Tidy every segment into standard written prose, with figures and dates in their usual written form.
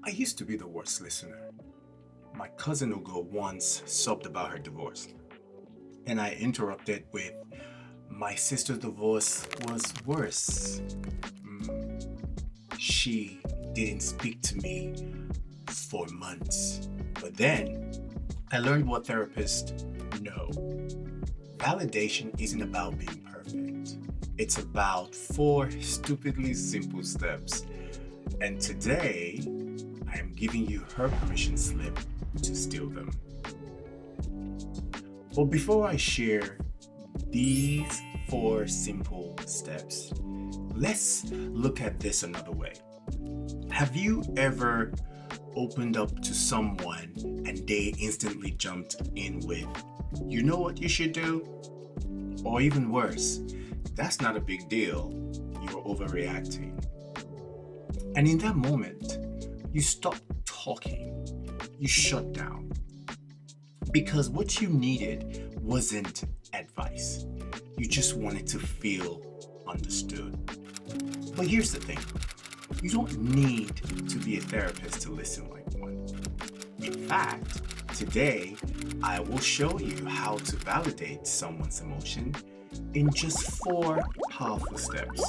I used to be the worst listener. My cousin Ugo once sobbed about her divorce, and I interrupted with, "My sister's divorce was worse. Mm, She didn't speak to me for months." But then I learned what therapists know. Validation isn't about being perfect, it's about four stupidly simple steps. And today, I am giving you her permission slip to steal them. But before I share these four simple steps, let's look at this another way. Have you ever opened up to someone and they instantly jumped in with, "You know what you should do?" Or even worse, "That's not a big deal, you're overreacting." And in that moment, you stop talking, you shut down. Because what you needed wasn't advice, you just wanted to feel understood. But here's the thing, you don't need to be a therapist to listen like one. In fact, today I will show you how to validate someone's emotion in just four powerful steps,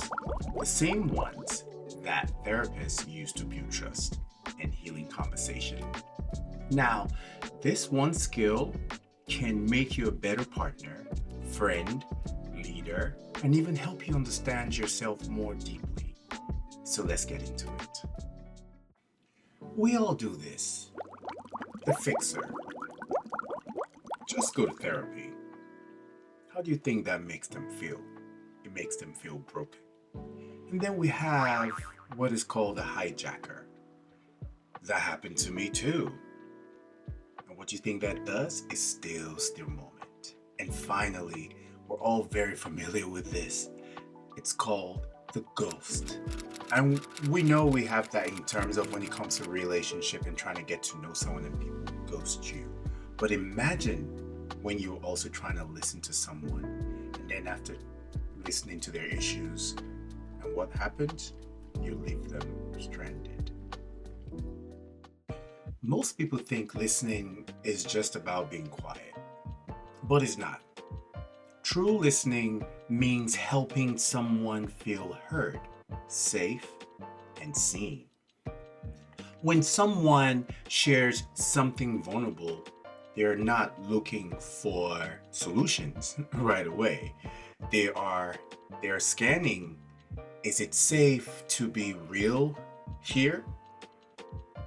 the same ones that therapists use to build trust and healing conversation. Now, this one skill can make you a better partner, friend, leader, and even help you understand yourself more deeply. So let's get into it. We all do this. The fixer. Just go to therapy. How do you think that makes them feel? It makes them feel broken. And then we have what is called a hijacker. That happened to me too. And what you think that does is steals their moment. And finally, we're all very familiar with this. It's called the ghost. And we know we have that in terms of when it comes to a relationship and trying to get to know someone and people ghost you. But imagine when you're also trying to listen to someone and then after listening to their issues, and what happens? You leave them stranded. Most people think listening is just about being quiet, but it's not. True listening means helping someone feel heard, safe, and seen. When someone shares something vulnerable, they're not looking for solutions right away. They're scanning. Is it safe to be real here?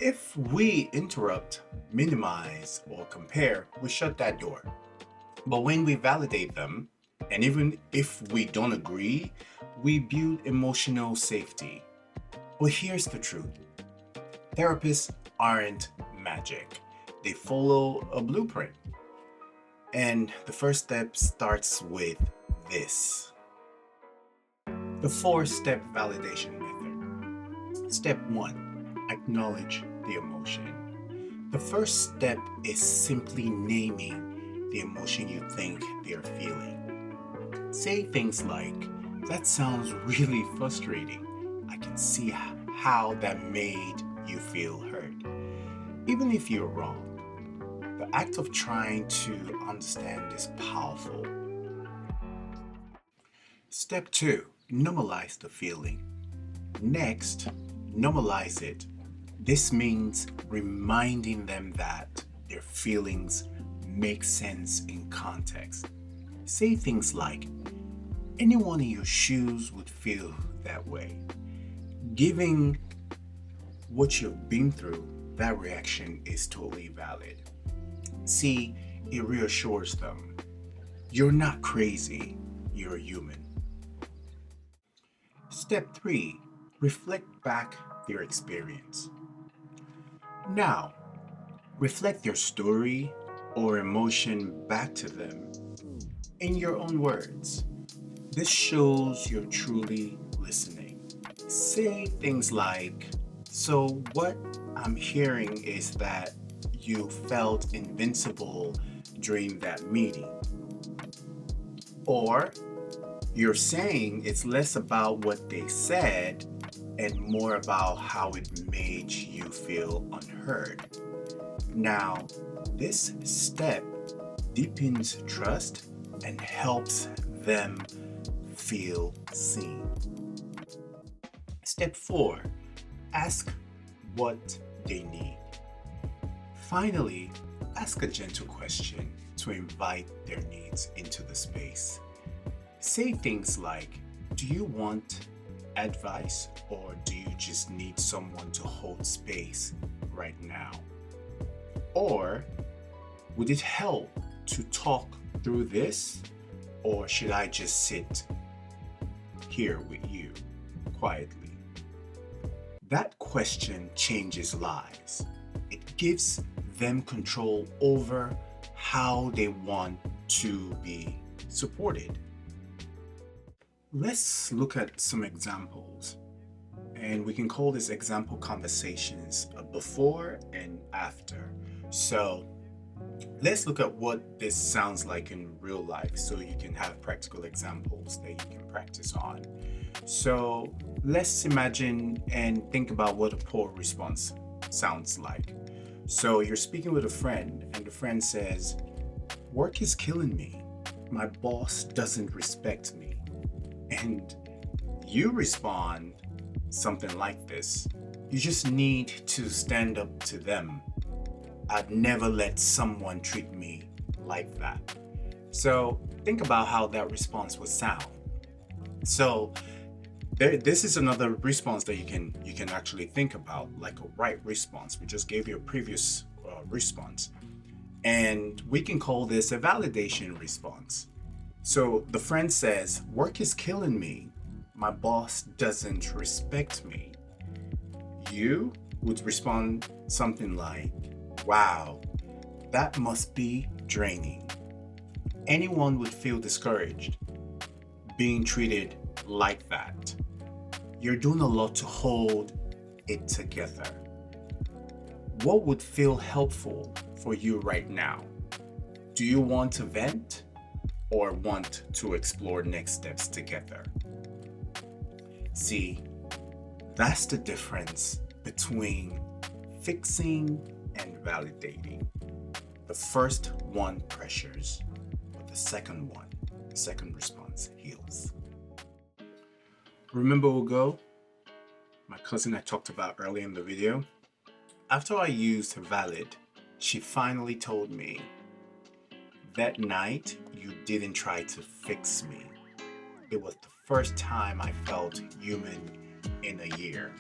If we interrupt, minimize, or compare, we shut that door. But when we validate them, and even if we don't agree, we build emotional safety. But here's the truth. Therapists aren't magic. They follow a blueprint. And the first step starts with this. The four-step validation method. Step 1, acknowledge the emotion. The first step is simply naming the emotion you think they're feeling. Say things like, "That sounds really frustrating. I can see how that made you feel heard." Even if you're wrong, the act of trying to understand is powerful. Step 2, normalize the feeling. Next, normalize it. This means reminding them that their feelings make sense in context. Say things like, "Anyone in your shoes would feel that way." Giving what you've been through, that reaction is totally valid. See, it reassures them. You're not crazy, you're human. Step 3, reflect back their experience. Now, reflect your story or emotion back to them in your own words. This shows you're truly listening. Say things like, "So what I'm hearing is that you felt invincible during that meeting." Or, "You're saying it's less about what they said and more about how it made you feel unheard. Now, this step deepens trust and helps them feel seen. Step 4, ask what they need. Finally, ask a gentle question to invite their needs into the space. Say things like, do you want advice, or do you just need someone to hold space right now? Or would it help to talk through this, or should I just sit here with you quietly? That question changes lives. It gives them control over how they want to be supported. Let's look at some examples, and we can call this example conversations before and after. So let's look at what this sounds like in real life so you can have practical examples that you can practice on. So let's imagine and think about what a poor response sounds like. So you're speaking with a friend, and the friend says, work is killing me. My boss doesn't respect me. And you respond something like this. You just need to stand up to them. I'd never let someone treat me like that. So think about how that response would sound. So this is another response that you can actually think about, like a right response. We just gave you a previous response, and we can call this a validation response. So the friend says, work is killing me. My boss doesn't respect me. You would respond something like, wow, that must be draining. Anyone would feel discouraged being treated like that. You're doing a lot to hold it together. What would feel helpful for you right now? Do you want to vent or want to explore next steps together? See, that's the difference between fixing and validating. The first one pressures, but the second response heals. Remember Ugo, my cousin I talked about earlier in the video? After I used V.A.L.I.D, she finally told me, that night you didn't try to fix me. It was the first time I felt human in a year.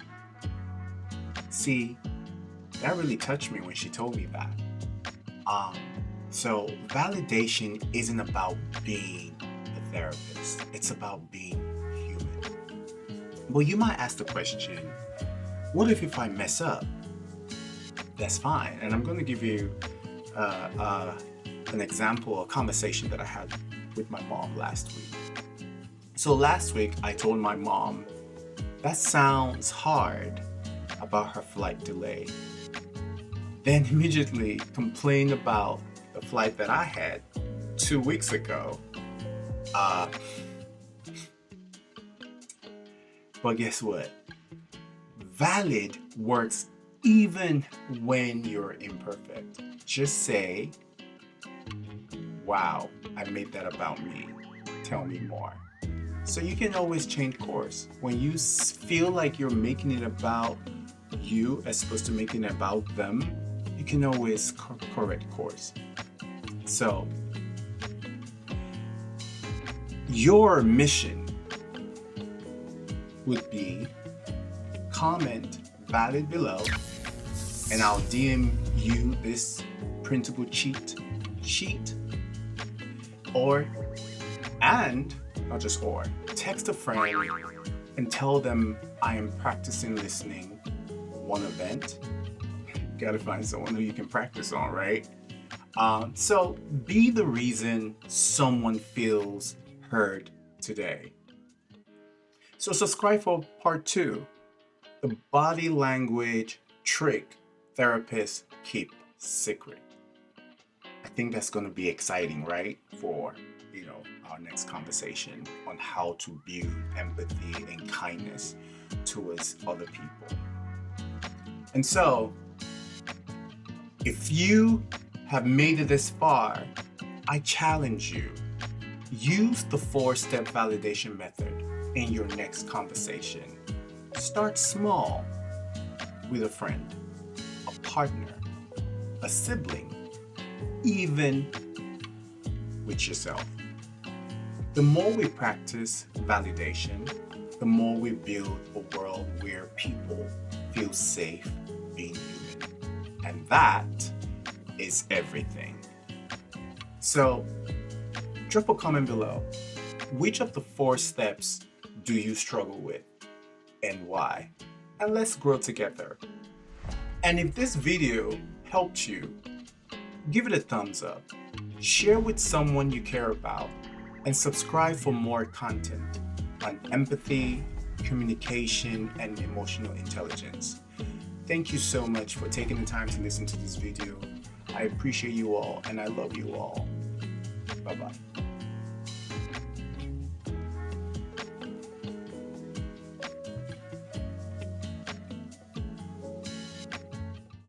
See, that really touched me when she told me that. So validation isn't about being a therapist. It's about being human. But you might ask the question, what if I mess up? That's fine. And I'm going to give you an example, a conversation that I had with my mom last week. So last week I told my mom, that sounds hard, about her flight delay. Then immediately complained about the flight that I had 2 weeks ago. But guess what? V.A.L.I.D works even when you're imperfect. Just say, wow, I made that about me. Tell me more. So you can always change course. When you feel like you're making it about you as opposed to making it about them, you can always correct course. So your mission would be comment V.A.L.I.D below, and I'll DM you this printable cheat sheet, not just or, text a friend and tell them I am practicing listening. One event. You gotta find someone who you can practice on, right? So be the reason someone feels heard today. So subscribe for part 2. The body language trick therapists keep secret. I think that's going to be exciting, right? For, our next conversation on how to build empathy and kindness towards other people. And so, if you have made it this far, I challenge you, use the 4-step validation method in your next conversation. Start small with a friend, a partner, a sibling, even with yourself. The more we practice validation, the more we build a world where people feel safe being human. And that is everything. So, drop a comment below. Which of the 4 steps do you struggle with and why? And let's grow together. And if this video helped you, give it a thumbs up, share with someone you care about, and subscribe for more content on empathy, communication, and emotional intelligence. Thank you so much for taking the time to listen to this video. I appreciate you all and I love you all. Bye-bye.